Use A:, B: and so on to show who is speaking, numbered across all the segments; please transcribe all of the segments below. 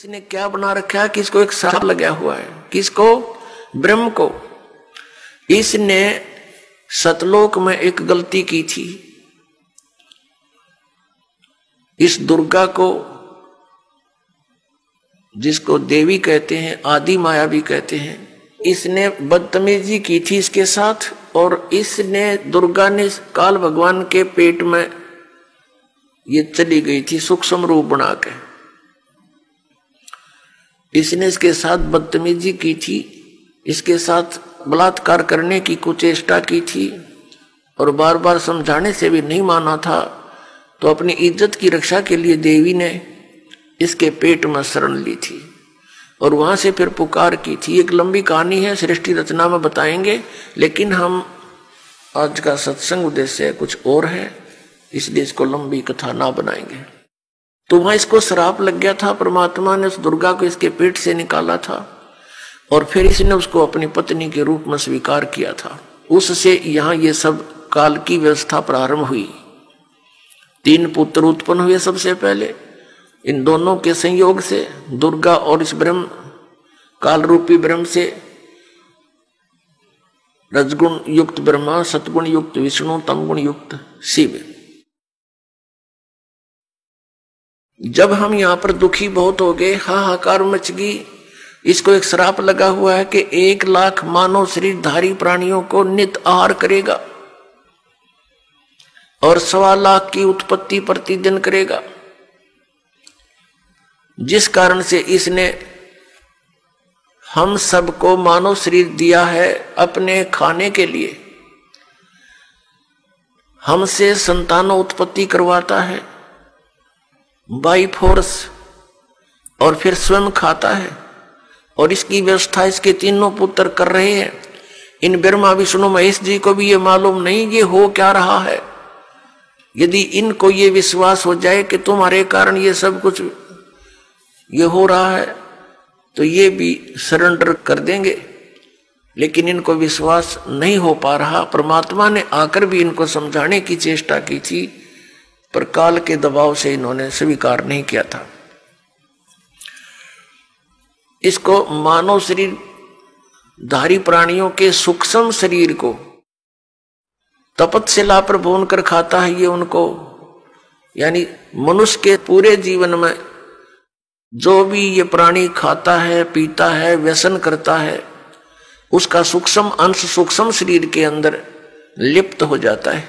A: इसने क्या बना रखा है कि इसको एक श्राप लगा हुआ है। किसको? ब्रह्म को। इसने सतलोक में एक गलती की थी। इस दुर्गा को, जिसको देवी कहते हैं, आदि माया भी कहते हैं, इसने बदतमीजी की थी इसके साथ। और इसने, दुर्गा ने काल भगवान के पेट में ये चली गई थी सूक्ष्म रूप बना के। इसने इसके साथ बदतमीजी की थी, इसके साथ बलात्कार करने की कुचेष्टा की थी और बार बार समझाने से भी नहीं माना था। तो अपनी इज्जत की रक्षा के लिए देवी ने इसके पेट में शरण ली थी और वहां से फिर पुकार की थी। एक लंबी कहानी है, सृष्टि रचना में बताएंगे, लेकिन हम आज का सत्संग उद्देश्य कुछ और है, इसलिए इसको लंबी कथा ना बनाएंगे। तो वहां इसको श्राप लग गया था। परमात्मा ने उस दुर्गा को इसके पेट से निकाला था और फिर इसने उसको अपनी पत्नी के रूप में स्वीकार किया था। उससे यहाँ ये सब काल की व्यवस्था प्रारंभ हुई। 3 पुत्र उत्पन्न हुए सबसे पहले। इन दोनों के संयोग से, दुर्गा और इस ब्रह्म, काल रूपी ब्रह्म से, रजगुण युक्त ब्रह्मा, सतगुण युक्त विष्णु, तमगुण युक्त शिव। जब हम यहाँ पर दुखी बहुत हो गए, हाहाकार मच गई, इसको एक श्राप लगा हुआ है कि 1 लाख मानव शरीरधारी प्राणियों को नित आहार करेगा और 1.25 लाख की उत्पत्ति प्रतिदिन करेगा। जिस कारण से इसने हम सबको मानव शरीर दिया है अपने खाने के लिए। हमसे संतानों उत्पत्ति करवाता है बाई फोर्स और फिर स्वयं खाता है। और इसकी व्यवस्था इसके 3 पुत्र कर रहे हैं। इन ब्रह्मा विष्णु महेश जी को भी ये मालूम नहीं ये हो क्या रहा है। यदि इनको ये विश्वास हो जाए कि तुम्हारे कारण ये सब कुछ ये हो रहा है तो ये भी सरेंडर कर देंगे, लेकिन इनको विश्वास नहीं हो पा रहा। परमात्मा ने आकर भी इनको समझाने की चेष्टा की थी, पर काल के दबाव से इन्होंने स्वीकार नहीं किया था। इसको मानव शरीर धारी प्राणियों के सूक्ष्म शरीर को तपस्या पर भून कर खाता है ये उनको। यानी मनुष्य के पूरे जीवन में जो भी ये प्राणी खाता है, पीता है, व्यसन करता है, उसका सूक्ष्म अंश सूक्ष्म शरीर के अंदर लिप्त हो जाता है।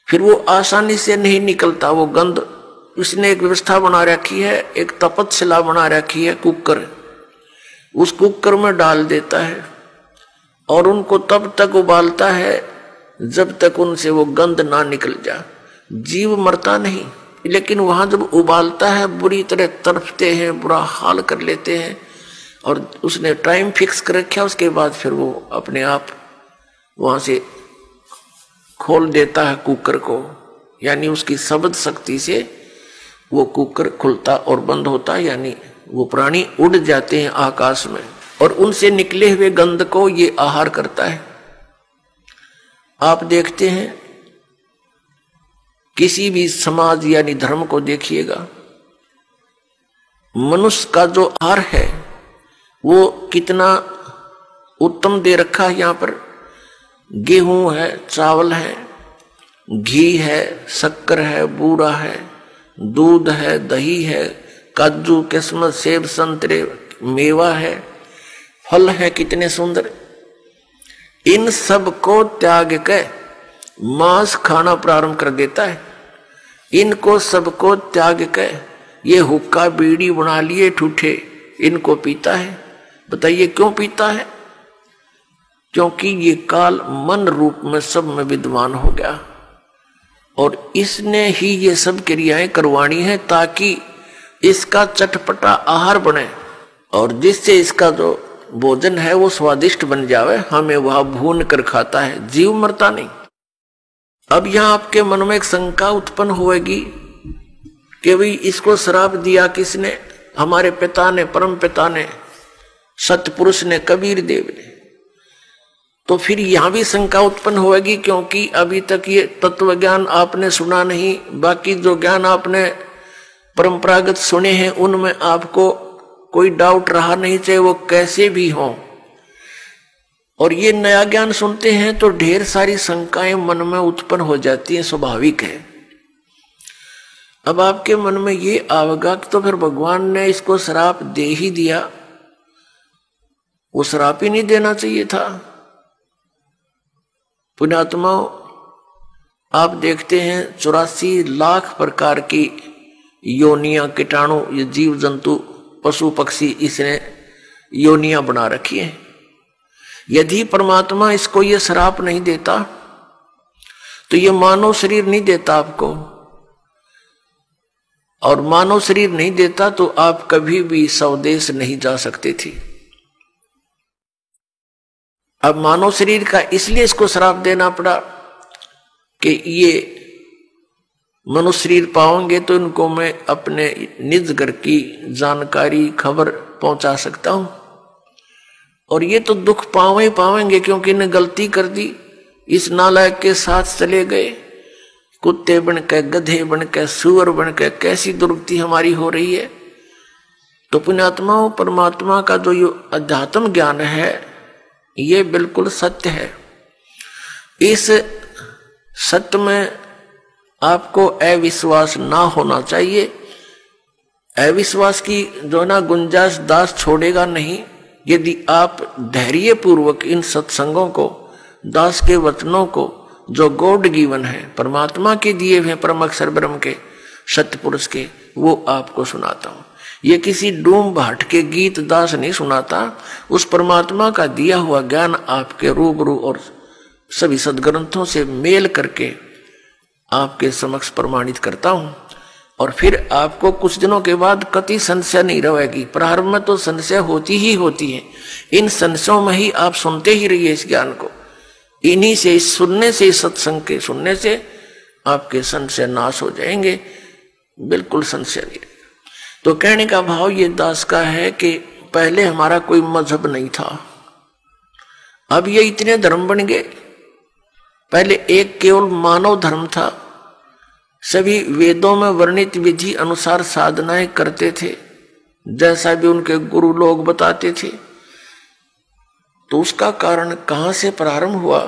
A: फिर वो आसानी से नहीं निकलता वो गंध। उसने एक व्यवस्था बना रखी है, एक तपस्या बना रखी है, कुकर। उस कुकर में डाल देता है और उनको तब तक उबालता है जब तक उनसे वो गंध ना निकल जा। जीव मरता नहीं, लेकिन वहां जब उबालता है बुरी तरह तड़पते हैं, बुरा हाल कर लेते हैं। और उसने टाइम फिक्स कर रखा, उसके बाद फिर वो अपने आप वहां से खोल देता है कुकर को। यानी उसकी शब्द शक्ति से वो कुकर खुलता और बंद होता है। यानी वो प्राणी उड़ जाते हैं आकाश में और उनसे निकले हुए गंध को ये आहार करता है। आप देखते हैं किसी भी समाज यानी धर्म को देखिएगा, मनुष्य का जो आहार है वो कितना उत्तम दे रखा है। यहाँ पर गेहूं है, चावल है, घी है, शक्कर है, बूरा है, दूध है, दही है, काजू, किस्मत, सेब, संतरे, मेवा है, फल है कितने सुंदर। इन सब को त्याग के मांस खाना प्रारंभ कर देता है। इनको सबको त्याग के ये हुक्का बीड़ी बना लिए ठूठे, इनको पीता है। बताइए क्यों पीता है? क्योंकि ये काल मन रूप में सब में विद्वान हो गया और इसने ही ये सब क्रियाएं करवानी है ताकि इसका चटपटा आहार बने और जिससे इसका जो भोजन है वो स्वादिष्ट बन जावे। हमें वह भून कर खाता है, जीव मरता नहीं। अब यहां आपके मन में एक शंका उत्पन्न होगी कि भाई इसको श्राप दिया किसने? हमारे पिता ने, परम पिता ने, सतपुरुष ने, कबीर देव ने। तो फिर यहां भी शंका उत्पन्न होगी क्योंकि अभी तक ये तत्व ज्ञान आपने सुना नहीं। बाकी जो ज्ञान आपने परंपरागत सुने हैं उनमें आपको कोई डाउट रहा नहीं, चाहे वो कैसे भी हों। और ये नया ज्ञान सुनते हैं तो ढेर सारी शंकाएं मन में उत्पन्न हो जाती हैं, स्वाभाविक है। अब आपके मन में ये आवेगा तो फिर भगवान ने इसको श्राप दे ही दिया, वो श्राप ही नहीं देना चाहिए था। पुण्यात्माओं, आप देखते हैं 84 लाख प्रकार की योनियां, कीटाणु, ये जीव जंतु, पशु पक्षी, इसने योनियां बना रखी हैं। यदि परमात्मा इसको ये श्राप नहीं देता तो ये मानव शरीर नहीं देता आपको, और मानव शरीर नहीं देता तो आप कभी भी स्वदेश नहीं जा सकते थे। अब मानव शरीर का इसलिए इसको श्राप देना पड़ा कि ये मनुष्य शरीर पाओगे तो इनको मैं अपने निज घर की जानकारी, खबर पहुंचा सकता हूं, और ये तो दुख पावेंगे क्योंकि इन्हें गलती कर दी, इस नालायक के साथ चले गए, कुत्ते बन के, गधे बन के, सुअर बन के, कैसी दुर्गति हमारी हो रही है। तो पुण्यात्माओं, परमात्मा का जो ये अध्यात्म ज्ञान है ये बिल्कुल सत्य है। इस सत्य में आपको अविश्वास ना होना चाहिए। अविश्वास की जो ना गुंजाइश दास छोड़ेगा नहीं। यदि आप धैर्य पूर्वक इन सत्संगों को, दास के वचनों को, जो गॉड गिवन है, परमात्मा के दिए हुए परम अक्षर ब्रह्म के, सत्य पुरुष के, वो आपको सुनाता हूं। ये किसी डूम भाट के गीत दास नहीं सुनाता, उस परमात्मा का दिया हुआ ज्ञान आपके रूबरू और सभी सदग्रंथों से मेल करके आपके समक्ष प्रमाणित करता हूं। और फिर आपको कुछ दिनों के बाद कति संशय नहीं रहेगी। प्रारंभ में तो संशय होती ही होती है, इन संशयों में ही आप सुनते ही रहिए इस ज्ञान को। इन्हीं से, इस सुनने से, इस सत्संग के सुनने से आपके संशय नाश हो जाएंगे, बिल्कुल संशय नहीं रहेगा। तो कहने का भाव ये दास का है कि पहले हमारा कोई मजहब नहीं था, अब ये इतने धर्म बन गए। पहले एक केवल मानव धर्म था, सभी वेदों में वर्णित विधि अनुसार साधनाएं करते थे, जैसा भी उनके गुरु लोग बताते थे। तो उसका कारण कहां से प्रारंभ हुआ?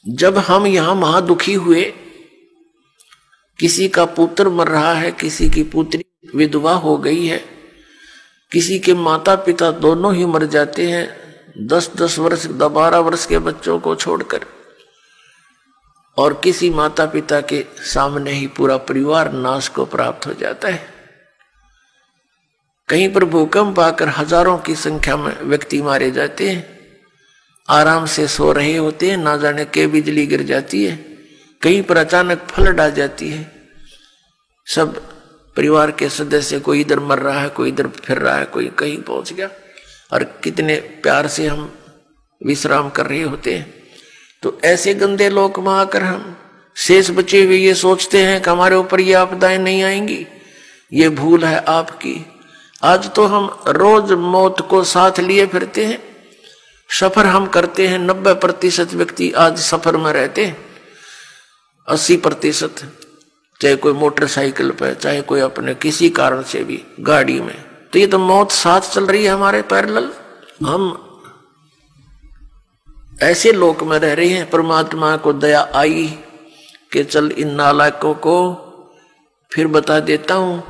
A: जब हम यहां महादुखी हुए, किसी का पुत्र मर रहा है, किसी की पुत्री विधवा हो गई है, किसी के माता पिता दोनों ही मर जाते हैं 10-10 वर्ष, 12 वर्ष के बच्चों को छोड़कर, और किसी माता पिता के सामने ही पूरा परिवार नाश को प्राप्त हो जाता है। कहीं पर भूकंप आकर हजारों की संख्या में व्यक्ति मारे जाते हैं, आराम से सो रहे होते हैं, ना जाने के बिजली गिर जाती है, कहीं पर अचानक फ्लड आ जाती है। सब परिवार के सदस्य, कोई इधर मर रहा है, कोई इधर फिर रहा है, कोई कहीं पहुंच गया, और कितने प्यार से हम विश्राम कर रहे होते हैं। तो ऐसे गंदे लोक में आकर हम शेष बचे हुए ये सोचते हैं कि हमारे ऊपर ये आपदाएं नहीं आएंगी। ये भूल है आपकी। आज तो हम रोज मौत को साथ लिए फिरते हैं, सफर हम करते हैं। 90% व्यक्ति आज सफर में रहते हैं, 80% चाहे कोई मोटरसाइकिल पे, चाहे कोई अपने किसी कारण से भी गाड़ी में। तो ये तो मौत साथ चल रही है हमारे पैरेलल। हम ऐसे लोक में रह रहे हैं। परमात्मा को दया आई कि चल इन नालायकों को फिर बता देता हूं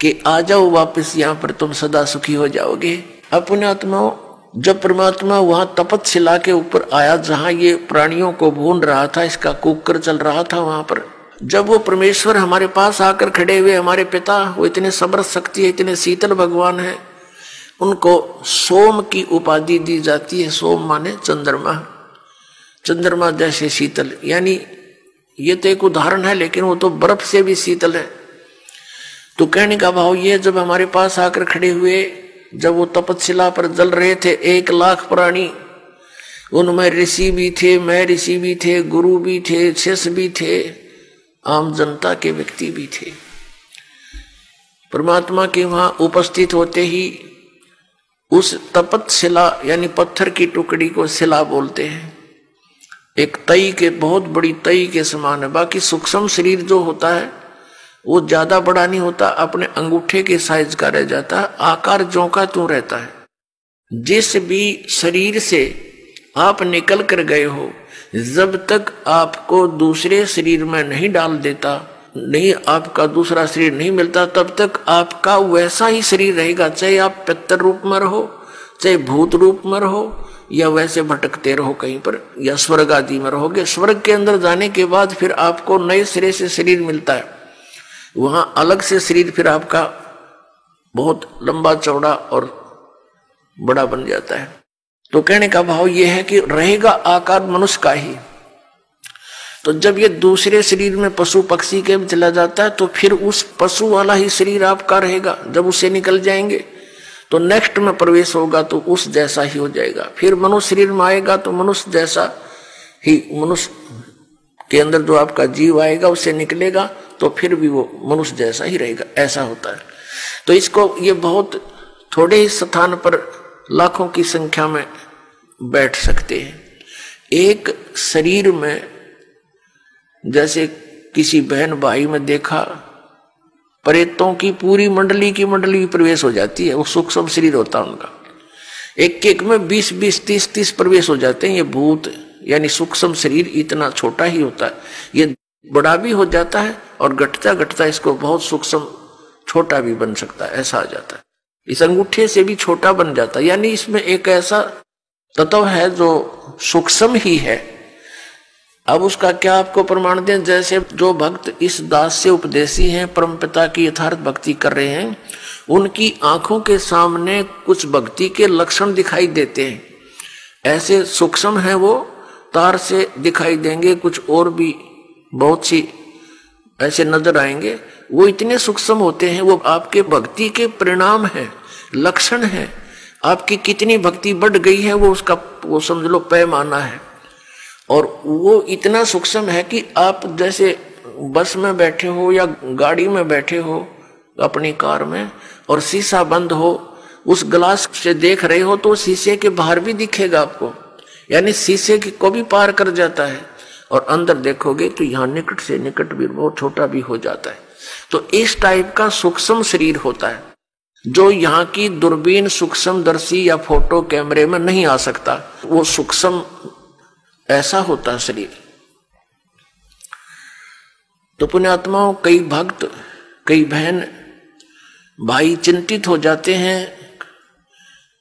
A: कि आ जाओ वापस, यहां पर तुम सदा सुखी हो जाओगे। अपने आत्माओं, जब परमात्मा वहां तपतशिला के ऊपर आया, जहां ये प्राणियों को भून रहा था, इसका कुकर चल रहा था, वहां पर जब वो परमेश्वर हमारे पास आकर खड़े हुए, हमारे पिता, वो इतने समर्थ शक्ति है, इतने शीतल भगवान है, उनको सोम की उपाधि दी जाती है। सोम माने चंद्रमा, चंद्रमा जैसे शीतल। यानी ये तो एक उदाहरण है, लेकिन वो तो बर्फ से भी शीतल है। तो कहने का भाव ये, जब हमारे पास आकर खड़े हुए, जब वो तपतशिला पर जल रहे थे 1 लाख प्राणी, उनमें ऋषि भी थे, मैं ऋषि भी थे, गुरु भी थे, शिष्य भी थे, आम जनता के व्यक्ति भी थे। परमात्मा के वहां उपस्थित होते ही उस तपतशिला यानी पत्थर की टुकड़ी को शिला बोलते हैं, एक तई के, बहुत बड़ी तई के समान है। बाकी सूक्ष्म शरीर जो होता है वो ज्यादा बड़ा नहीं होता, अपने अंगूठे के साइज का रह जाता है, आकार ज्यों का त्यों रहता है। जिस भी शरीर से आप निकल कर गए हो, जब तक आपको दूसरे शरीर में नहीं डाल देता, नहीं आपका दूसरा शरीर नहीं मिलता, तब तक आपका वैसा ही शरीर रहेगा। चाहे आप पितर रूप में रहो, चाहे भूत रूप में रहो, या वैसे भटकते रहो कहीं पर, या स्वर्ग आदि में रहोगे। स्वर्ग के अंदर जाने के बाद फिर आपको नए सिरे से शरीर मिलता है, वहां अलग से शरीर फिर आपका बहुत लंबा चौड़ा और बड़ा बन जाता है। तो कहने का भाव यह है कि रहेगा आकार मनुष्य का ही। तो जब ये दूसरे शरीर में पशु पक्षी के में चला जाता है तो फिर उस पशु वाला ही शरीर आपका रहेगा। जब उससे निकल जाएंगे तो नेक्स्ट में प्रवेश होगा तो उस जैसा ही हो जाएगा। फिर मनुष्य शरीर में आएगा तो मनुष्य जैसा ही, मनुष्य के अंदर जो आपका जीव आएगा उससे निकलेगा तो फिर भी वो मनुष्य जैसा ही रहेगा। ऐसा होता है। तो इसको ये बहुत थोड़े ही स्थान पर लाखों की संख्या में बैठ सकते हैं। एक शरीर में जैसे किसी बहन भाई में देखा, प्रेतों की पूरी मंडली की मंडली प्रवेश हो जाती है, वो सूक्ष्म शरीर होता है उनका। एक एक में 20-20, 30-30 प्रवेश हो जाते हैं। ये भूत यानी सूक्ष्म शरीर इतना छोटा ही होता है, ये बड़ा भी हो जाता है और घटता घटता इसको बहुत सूक्ष्म छोटा भी बन सकता है, ऐसा आ जाता है। इस अंगूठे से भी छोटा बन जाता है। यानी इसमें एक ऐसा तत्व है जो सूक्ष्म ही है। अब उसका क्या आपको प्रमाण दें? जैसे जो भक्त इस दास से उपदेशी हैं, परमपिता की यथार्थ भक्ति कर रहे हैं, उनकी आंखों के सामने कुछ भक्ति के लक्षण दिखाई देते हैं। ऐसे सूक्ष्म है वो, तार से दिखाई देंगे, कुछ और भी बहुत सी ऐसे नजर आएंगे। वो इतने सूक्ष्म होते हैं, वो आपके भक्ति के परिणाम है, लक्षण है। आपकी कितनी भक्ति बढ़ गई है वो उसका वो समझ लो पैमाना है। और वो इतना सूक्ष्म है कि आप जैसे बस में बैठे हो या गाड़ी में बैठे हो अपनी कार में और शीशा बंद हो, उस ग्लास से देख रहे हो तो शीशे के बाहर भी दिखेगा आपको, यानी शीशे को भी पार कर जाता है। और अंदर देखोगे तो यहाँ निकट से निकट भी बहुत छोटा भी हो जाता है। तो इस टाइप का सूक्ष्म शरीर होता है जो यहाँ की दूरबीन सूक्ष्मदर्शी या फोटो कैमरे में नहीं आ सकता। वो सूक्ष्म ऐसा होता है शरीर। तो पुण्यात्माओं, कई भक्त कई बहन भाई चिंतित हो जाते हैं।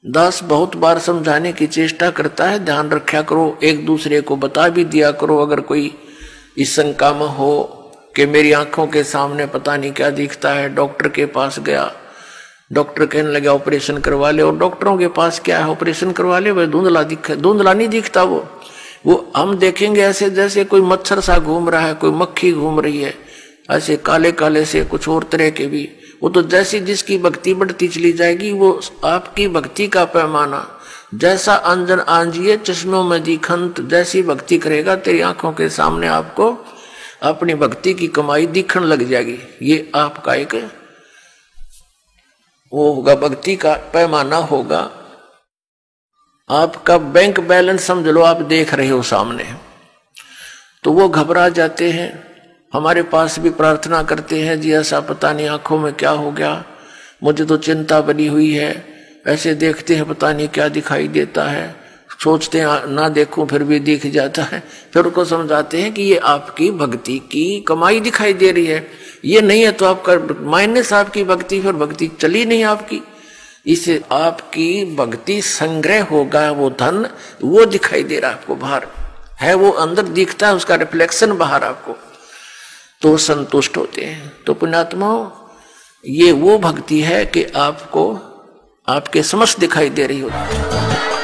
A: दास बहुत बार समझाने की चेष्टा करता है, ध्यान रखा करो, एक दूसरे को बता भी दिया करो। अगर कोई इस शंका में हो कि मेरी आंखों के सामने पता नहीं क्या दिखता है, डॉक्टर के पास गया, डॉक्टर कहने लगा ऑपरेशन करवा ले, और डॉक्टरों के पास क्या है, ऑपरेशन करवा ले, वह धुंधला दिखा, धुंधला नहीं दिखता। वो हम देखेंगे ऐसे जैसे कोई मच्छर सा घूम रहा है, कोई मक्खी घूम रही है, ऐसे काले काले से कुछ और तरह के भी। वो तो जैसी जिसकी भक्ति बढ़ती चली जाएगी, वो आपकी भक्ति का पैमाना जैसा अंजन आंजिए चश्मों में दिखंत, जैसी भक्ति करेगा तेरी आंखों के सामने आपको अपनी भक्ति की कमाई दिखने लग जाएगी। ये आपका एक वो होगा, भक्ति का पैमाना होगा। आपका बैंक बैलेंस समझ लो, आप देख रहे हो सामने, तो वो घबरा जाते हैं, हमारे पास भी प्रार्थना करते हैं, जी ऐसा पता नहीं आंखों में क्या हो गया, मुझे तो चिंता बनी हुई है। ऐसे देखते हैं पता नहीं क्या दिखाई देता है, सोचते हैं ना देखूं फिर भी दिख जाता है। फिर उनको समझाते हैं कि ये आपकी भक्ति की कमाई दिखाई दे रही है, ये नहीं है तो आपका माइनस आपकी भक्ति, फिर भक्ति चली नहीं आपकी। इससे आपकी भक्ति संग्रह होगा, वो धन वो दिखाई दे रहा है आपको, बाहर है वो, अंदर दिखता है उसका रिफ्लेक्शन बाहर आपको, तो संतुष्ट होते हैं। तो पुण्यात्माओं, ये वो भक्ति है कि आपको आपके समक्ष दिखाई दे रही होती है।